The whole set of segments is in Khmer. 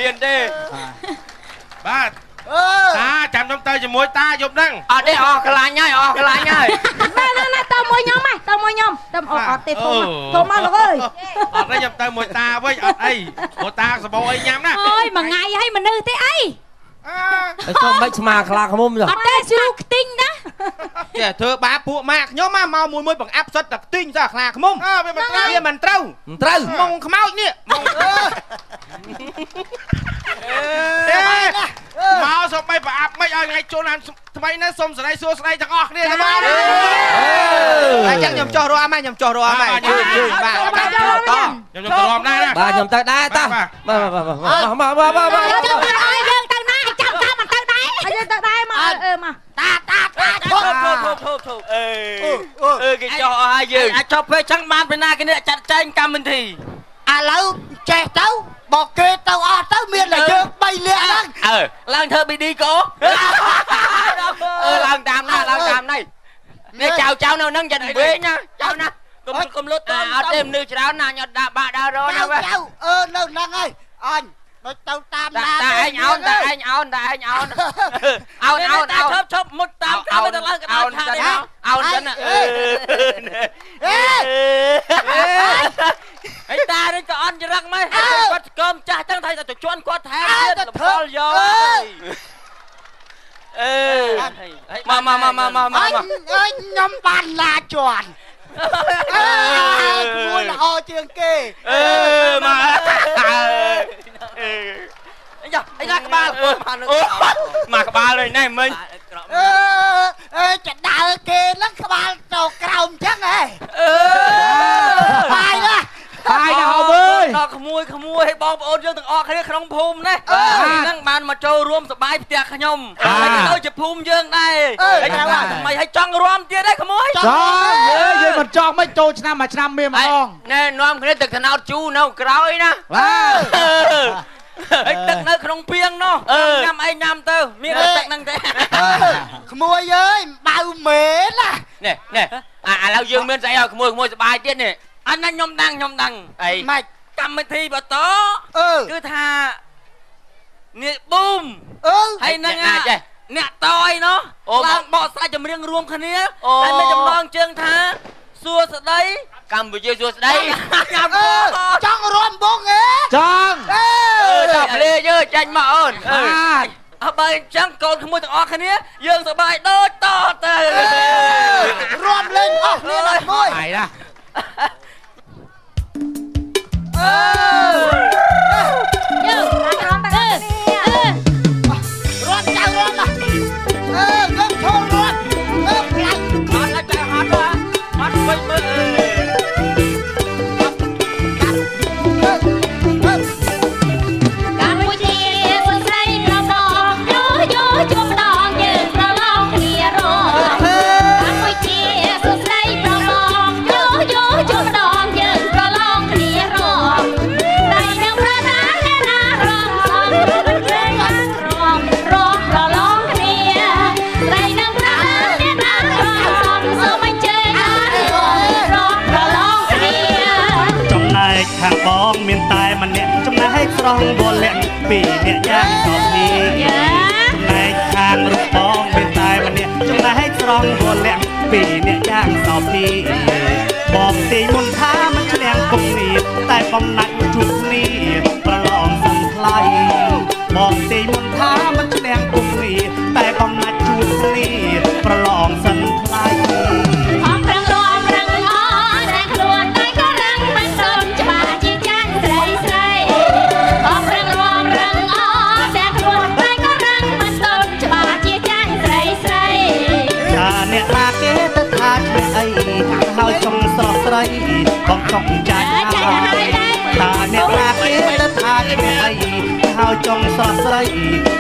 liền đi ba ta chạm trong tay cho mối ta giúp năng đi cái lá nhai nè tao môi nhom tao tê thôm màលោកអើយ đây nhập tay mối ta với ấy mối ta sẽ bao ấy nhắm nè អូយមួយថ្ងៃឲ្យមនុស្សទេអី Sao mấy mà khla không ôm rồi. អត់ទេជ្រូកខ្ទិញណា ចេះធ្វើបាពួកម៉ាក់ខ្ញុំមកមួយបង្អាប់សិតតែខ្ទិញសាខ្លាខ្មុំវាមិនត្រូវ Trâu. មកខ្មោចនេះមក mau sao bay và áp mấy ai ngay chỗ làm mấy nó xông sợi xua sợi thằng ngọc đi mà chắc nhầm cho rồi nhầm cho rồi mày bà to nhầm cho làm đây nè Bà nhầm tay đá ta. Bà. យើងទៅណាចាំតាមមិនទៅដែរយើងទៅដែរមកមកតាthôi cái cho hai giờ cho phê trắng ban bên na cái này chặt chanh cam bên thì ឥឡូវចេះទៅបកគេទៅអស់ទៅមានតែយើង3លាក់ហ្នឹង ឡើងធ្វើប៊ីឌីកូឡើងតាមនេះនេះចៅនៅនឹងចិត្តវិញណាចៅណាកុំលុតអត់ទេមនុស្សច្រើនណាញ៉ាត់ដាក់បាក់ដើររណា នៅហ្នឹងហើយអញដូចទៅតាមណា តែឯងអោនឈប់មុតតាមក្រោយទៅឡើងកណ្ដាលថានេះអោនចឹងណាអីតានេះក៏អន់ចរិតមកគាត់ស្គមចាស់ចឹងថាទៅជន់គាត់ថែមទៀតផលយកមកខ្ញុំបានឡាជន់គួរល្អជាងគេ មកអីណាក្បាលមកក្បាលเลยណែមិញ จะដើរគេហ្នឹងក្បាលទៅក្រោមចឹងហ៎បាយណា Hai nào ơi. ដល់ក្មួយឲ្យបងប្អូនយើងទាំងអស់គ្នាក្នុងភូមិណាហ្នឹងបានមកចូលរួមសប្បាយផ្ទះខ្ញុំហើយទៅជាភូមិយើងដែរហើយថាថ្មីឲ្យចង់រួមទៀតឯងក្មួយ យើងមិនចង់មិនចូលឆ្នាំមួយឆ្នាំមានម្ដង ណែនាំគ្នាទឹកថ្នោតជូរនៅក្រោយណា ហើយទឹកនៅក្នុងពាងនោះញ៉ាំអីញ៉ាំទៅមានទឹកហ្នឹងទេ ក្មួយអើយបៅមែនណា នេះឥឡូវយើងមានស្អីឲ្យក្មួយសប្បាយទៀតនេះអានេះខ្ញុំដឹងអីម៉េចកម្មវិធីបន្តគឺថានេះប៊ូមហើយនឹងអ្នកតយនោះឡើងបកស្រាយចម្រៀងរួមគ្នាតែមានចំណងជើងថាសួស្ដីកម្ពុជាសួស្ដី ចង់រួមវងហ៎ Chong. ដល់លេយើចាញ់មកអូនអើបើអញ្ចឹងកូនក្មួយទាំងអស់គ្នាយើងសប្បាយដូចតទៅ រួមលេងអស់គ្នាណាក្មួយ Phải đó. យើងរំតែគ្នារួមចៅរួមណាយើងឈររួមខ្លាំង អត់ឡើយតែអត់វិញមើល កម្ពុជាសួស្ដីប្រឡងយោជួបម្ដងយើងប្រឡងគ្នារងកម្ពុជាសួស្ដីប្រឡងយោជួបម្ដងយើងប្រឡងគ្នារងដៃនឹងប្រដាអ្នកណារងសំមិនព្រៃរងប្រឡងគ្នាដៃនឹងប្រដាអ្នកណារងសំសូមអញ្ជើញរងប្រឡងគ្នា ចំណែកខាងបងមានតែម្នាក់ចំណែកស្រស់វល់លាក់ពីរអ្នកយ៉ាងសោភីចំណែកខាងរូបបងមានតែម្នាក់ចំណែកស្រស់វល់លាក់ពីរអ្នកយ៉ាងសោភីបងទីមុនថាមិនឆ្លៀងគុំនេះតែបំណាច់ជួបគ្នាប្រឡងសឹងថ្លៃបងទីមុនថាមិនឆ្លៀងគុំនេះតែបំណាច់ជួបគ្នាប្រឡងសឹងថ្លៃ អរប្រឹងរំរឹងអរតែខ្លួនតែក៏រឹងមិនសូមច្បាស់ជាចាញ់ស្រីអរប្រឹងរំរឹងអរតែខ្លួនតែក៏រឹងមិនសូមច្បាស់ជាចាញ់ស្រី ថាអ្នកណាគេទៅថាឆ្លេះអីហើយចង់ស្រស់ស្រីបងចង់ចាញ់ហើយថាអ្នកណាគេទៅថាឆ្លេះអីហើយចង់ស្រស់ស្រី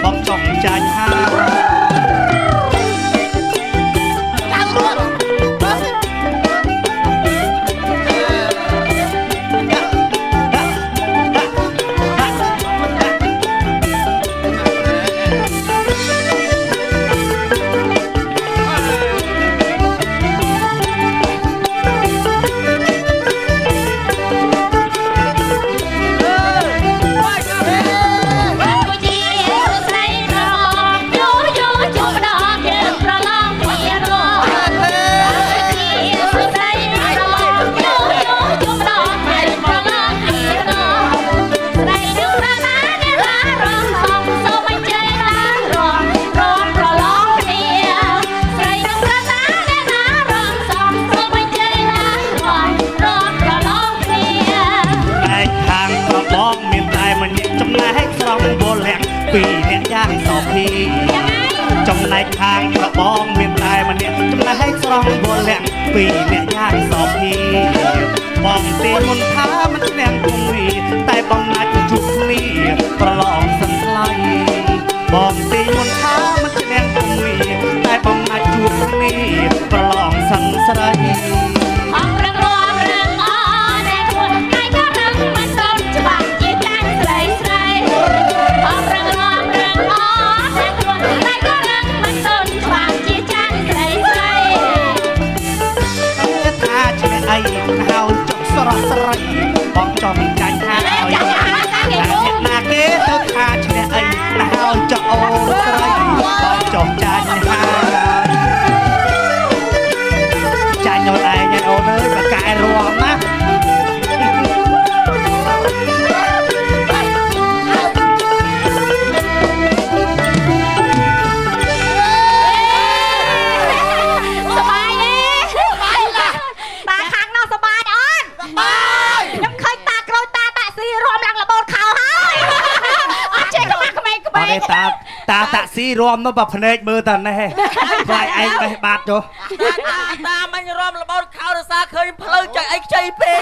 បងចង់ចាញ់ហើយ ពីរអ្នកយ៉ាងសោភីចំណែកខាងក្របងមានតែម្នាក់ចំណែកស្រស់វល់លាក់ពីរអ្នកយ៉ាងសោភីបងទីមុនថាមិនស្ទាំងគំនីតែបងណាច់ជួបគ្នាប្រឡងសឹងថ្លៃបងទីមុនថាមិនស្ទាំងគំនីតែបងណាច់ជួបគ្នាប្រឡងសឹងស្រីអររងរងអតែខ្លួនតែក៏រងមិនសូវច្បាស់ជាចាញ់ស្រីស្រីអររងរងអតែខ្លួនតែក៏រងមិនសូវច្បាស់ជាចាញ់ស្រីស្រីថាជាអីហៅចុកស្រស់ស្រីបងចង់ចាញ់ថាឲ្យអ្នកណាគេទៅថាឈ្នះអីណាហៅចុកអូនស្រីបងចង់ចាញ់ថាចាញ់អូនឯងអូនអើយបកែរំណាតាស៊ីរំនោះបើភ្នែកមើលតានេះខ្លាចឯងបេះបាត់ចុះតាមិញរំលបោតខោរសាឃើញផ្លូវចាច់អីខ្ចីពេក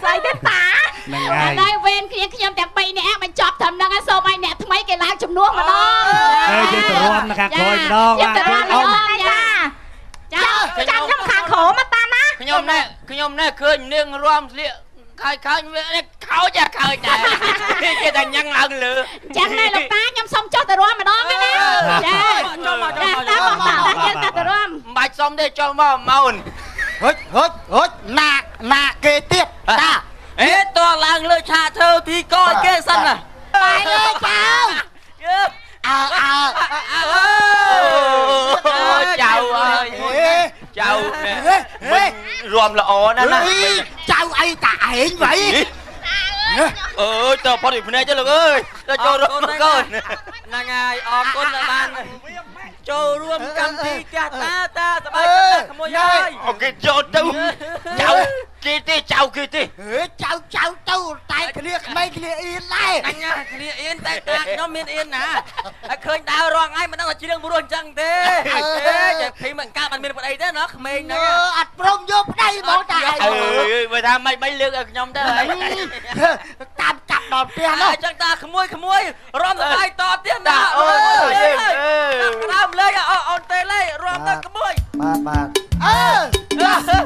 ស្អីទេតាហ្នឹងហើយតែវេនគ្នាខ្ញុំទាំង3នាក់បញ្ចប់ត្រឹមហ្នឹងសូមឲ្យអ្នកថ្មីគេឡើងជំនួសម្ដងហើយយើងទៅរំនៅខាងក្រោយម្ដងយើងទៅរំម្ដងចាចាំខ្ញុំខាងក្រោមតាណាខ្ញុំណែឃើញនាងរំស្លៀកខើចវាខោចខើចដែរគេតែញ៉ាំងឡើងលើចាំណែលោកតាខ្ញុំសុំចុះទៅរំម្ដងណាចាចុះមកតាបងតាយើងទៅរំមិនបាច់សុំទេចុះមកម៉ោនហុចណាគេទៀតតាអេតោះឡើងលើឆាធ្វើទីកឲ្យគេសិនណាបាយលើចៅចៅអើយចៅមិនរំល្អណាស់ណាចៅអីតាឯងvậyអើយតើផុតពីភ្នែកទៅលោកអើយទៅចូលរួមកូនហ្នឹងហើយអរគុណដែលបានចូលរួមកម្មវិធីចាស់តាសប្បាយចិត្តក្មួយហើយអូគេចូលទៅចៅគេទេចៅគេទេចៅទៅតែគ្នាក្មេងគ្នាអៀនដែរអញគ្នាអៀនតែតាខ្ញុំមានអៀនណាហើយឃើញដើររងហើយមិនដឹងថាជ្រៀងព្រោះអញ្ចឹងទេចេះភីមិនកាប់មិនមានប្តីទេណាក្មេងហ្នឹងអត់ព្រមយកប្តីហ្មងតាអើយបើថាមិនបីលើកឲ្យខ្ញុំទៅហើយតាមកាប់ដល់ផ្ទះនោះអញ្ចឹងតាក្មួយរំសប្បាយតទៀតណាអូយដើមលេងអូនទេលេរំទៅក្មួយបាទរត់ទៀត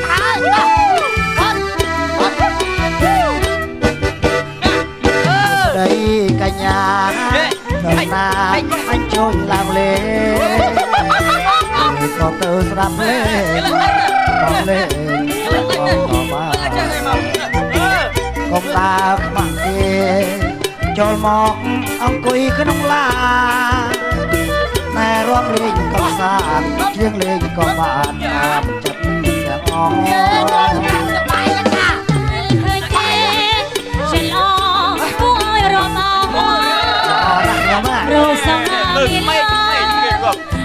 ហើយស្ដីកញ្ញាដល់ណាអញចូលឡើងលេក៏ទៅស្រាប់លេបងលេក៏មកកុំដើរខ្មាស់គេចូលមកអង្គុយក្នុងឡាណែរំលេងកំសាន្តជាងលេងក៏បានតាមចិត្តទាំងអងសប្បាយណាស់ឃើញទេฉันអងគួរឲ្យរំអងរស់សងមាន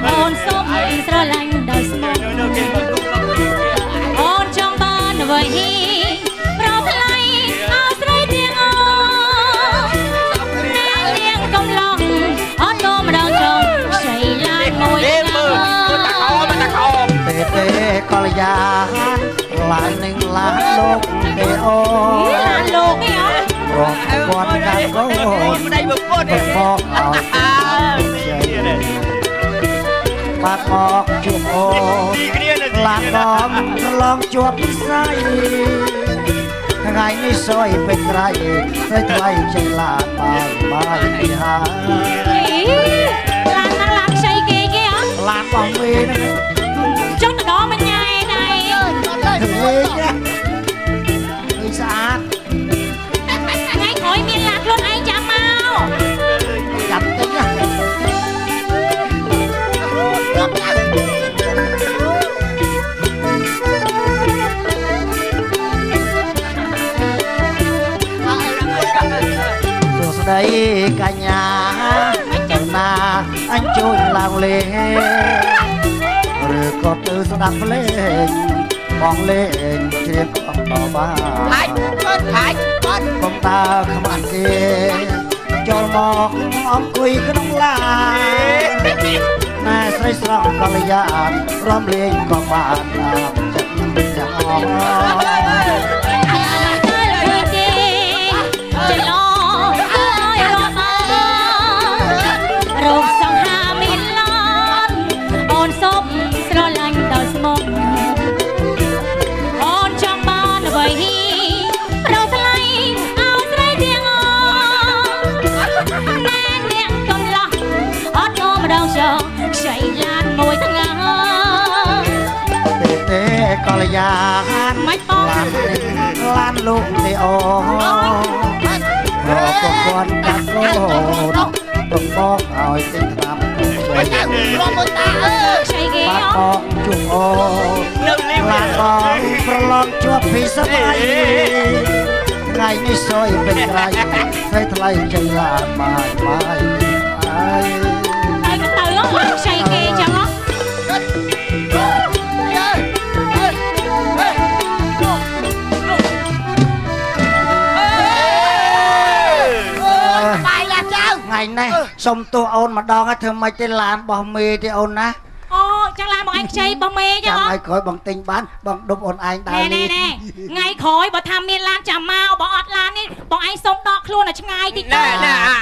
អូនសុំស្រឡាញ់ដោយស្មោះអូនចង់បានអ្វីប្រថ្លៃអោស្រីទៀងអូនាងកំឡុងអត់ដូរម្ដងចុងស្រីឡានមួយទេកល្យាឡាននឹងឡានលោកទេអូឡានលោកនេះអត់រងគាត់កាត់អូនប្តីប្រពន្ធនេះមកឲ្យបាត់មកជួបអូនឡានដំឡងជាប់ផ្សៃថ្ងៃនេះសយពេកក្រៃស្រីថ្លៃចេញឡានបាយពីហើយឡានខ្ចីគេអត់ឡានបងមេហ្នឹងចុះទៅដល់មិនញ៉ៃណៃលេងណាស្អាតថ្ងៃក្រោយមានឡានខ្លួនឯងចាំមកចាំតិចណាស្ដីកញ្ញាទៅណាអញជួយឡើងលេងឬក៏ទៅស្ដាប់លេងបងលេងជ្រៀងអត់ដល់បាន Thái Công ta không ăn kia Cho mọc ông quỳ cái nông la Nè xây sẵn có lý dạng Rõm lên có bạn Chẳng bình chẳng có là già lan lúc thì ô con các cô đồng bó hỏi tình cảm bác con chung ô lan bó lòng chúa phí sắp ai ngày như sôi bên gai phải thay chạy là mãi mãi ai cái từ nó quá say kia chẳng á ngày nay xong tôi ôn mà đo cái thơm mày tên làn bỏ mì thì ôn á chẳng làm bọn anh chơi bông mê chứ chẳng ai khỏi bằng tình bán bằng đục ôn anh ta nè ngày khỏi bỏ tham miên lan chả mau bỏ ọt lan đi bọn anh sống đọt luôn là chẳng ai thì nè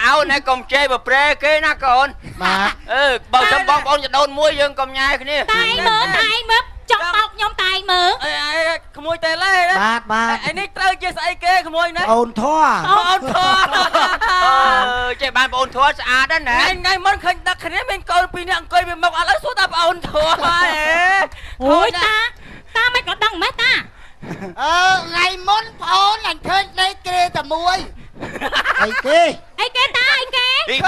áo này còn chơi bà pre kế nó còn mà bao tâm bông ôn cho đôn muối dương còn nhai cái này tay mớp trong bọc nhóm tay mớp không môi tê lê đó bát anh ấy trơ chia sẻ kê không môi nữa ôn thoa chơi bàn ôn thoa sạch đó nè ngay mất khinh đặc khinh mình coi pin nặng coi mình mọc ăn số ta ôn thoa ôi ta mới có đăng mấy ta ngày món ôn là khinh đây kê tầm muôi ai kê đi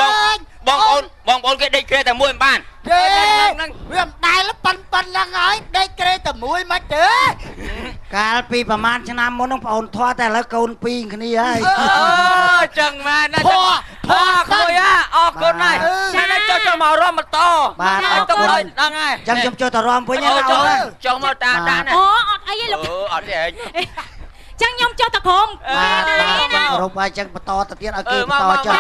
bong ôn cái đây kê tầm muôi bàn Huyền đài nó bần là ngói đây kê tầm muôi mà chứ cả piประมาณ ឆ្នាំមុននោះបងអូនធွာតែឥឡូវកូនពីរគ្នាហើយចឹងមែនណាធွာក្មួយអរគុណហើយចាំចូលមករំម៉ូតូបាទអរគុណដល់ហើយចាំខ្ញុំចូលទៅរំវិញណាអូនចូលមកតាណាអូអត់អីទេលោកអត់ទេអីចឹងខ្ញុំចូលទៅក្រុមបាទរំបាយចឹងបន្តទៅទៀតឲ្យគេបន្តចុះ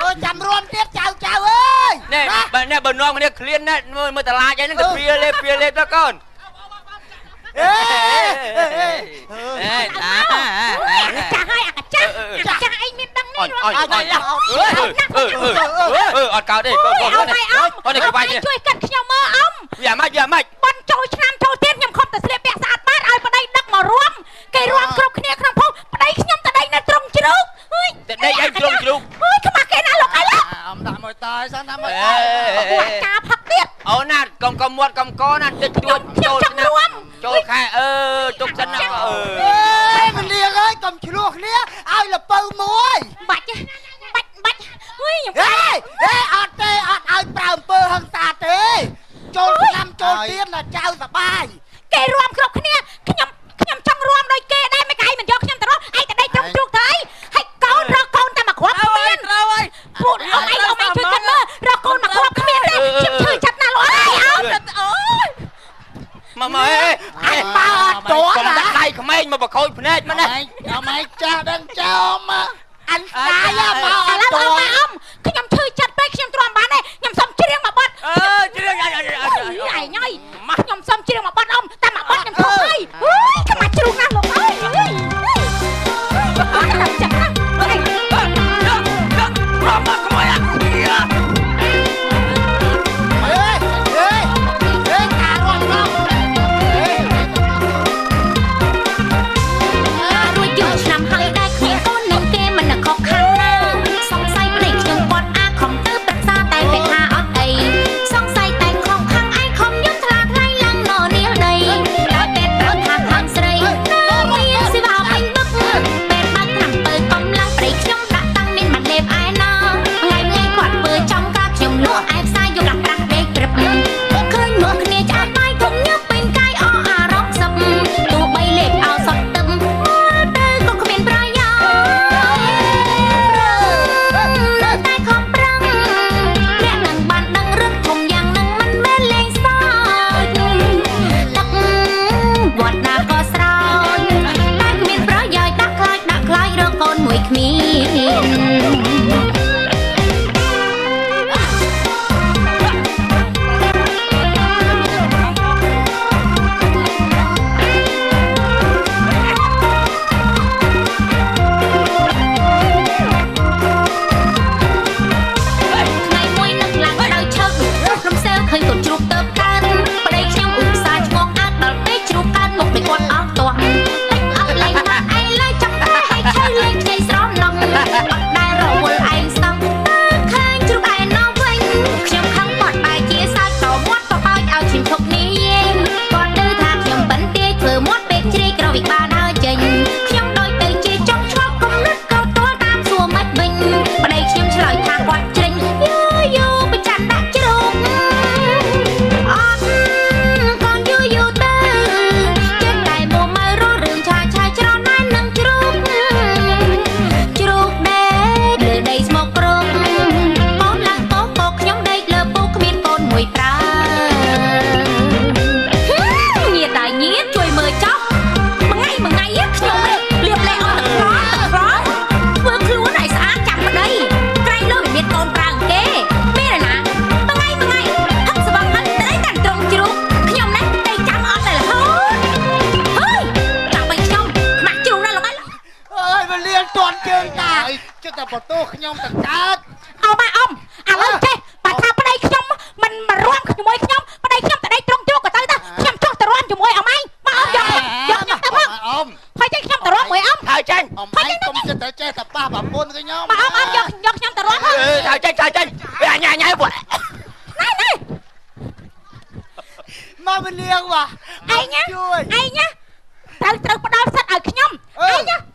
អូចាំរួមទៀតចៅអើយនេះបើនេះបើនាំគ្នាឃ្លានណាមើលតឡាចហ្នឹងទៅព្រាលេបទៅកូនចាស់អីមានដឹងនេះអត់កោតទេកូនអូននេះក្បាយជួយកាត់ខ្ញុំមើលអ៊ំយ៉ាម៉េចបនចូលឆ្នាំចូលទៀតខ្ញុំខំតែស្លៀកពាក់ស្អាតបាតឲ្យប្តីដឹកមករួមគេរួមគ្រប់គ្នាក្នុងភូមិប្តីខ្ញុំទៅដីនៅត្រង់ជ្រូកទៅដីអីត្រង់ជ្រូកខ្មាស់គេណាលោកអីលោកអមដាក់មួយតើសិនដាក់មួយការផឹកទៀតអូនណាកុំមាត់កុំកណាតិចទួចចូលឆ្នាំចូលខែទុកសិនណាមិនលៀងអើយកុំឆ្លោះគ្នាឲ្យលពៅមួយបាច់ខ្ញុំអត់ទេអត់ឲ្យប្រើអំពើហឹង្សាទេចូលឆ្នាំចូលទៀតlàចៅសបាយគេរួមគ្រប់គ្នាខ្ញុំចង់រួមដោយគេដែរមិនគេមិនយកខ្ញុំទៅរកឯងទៅដេកត្រង់ជ្រូកទៅហើយកូនរកកូនតែមកគ្រាប់គ្មានត្រូវហើយពួកអូនឯងជួយគាត់មើលរកកូនមកគ្រាប់គ្មានទេខ្ញុំឈឺចិត្តណាស់លោកអើយអូម៉ែអញបើអត់ទាន់ដាក់ដៃក្មេងមកបខូចភ្នែកមកណាអមឯងចាស់ដឹងចោមអញស្ដាយមកអត់ទាន់ខ្ញុំឈឺចិត្តពេកខ្ញុំទ្រាំបានទេខ្ញុំសុំច្រៀងមកបាត់ច្រៀងឯងខ្ញុំសុំច្រៀងមកបាត់អ៊ំតែមកបាត់ខ្ញុំធំហើយខ្មាស់ជ្រូកណាស់លោកអើយអត់ចាំចាស់ណាស់ប្រមាក្មួយអារួចយកឆ្នាំហើយដែរគ្នាអូននឹងគេមិនខកខានណាសង្ស័យប្តីខ្ញុំ មកវាលៀងវ៉ា ឯងណាត្រូវផ្ដល់សិទ្ធឲ្យខ្ញុំឯងណា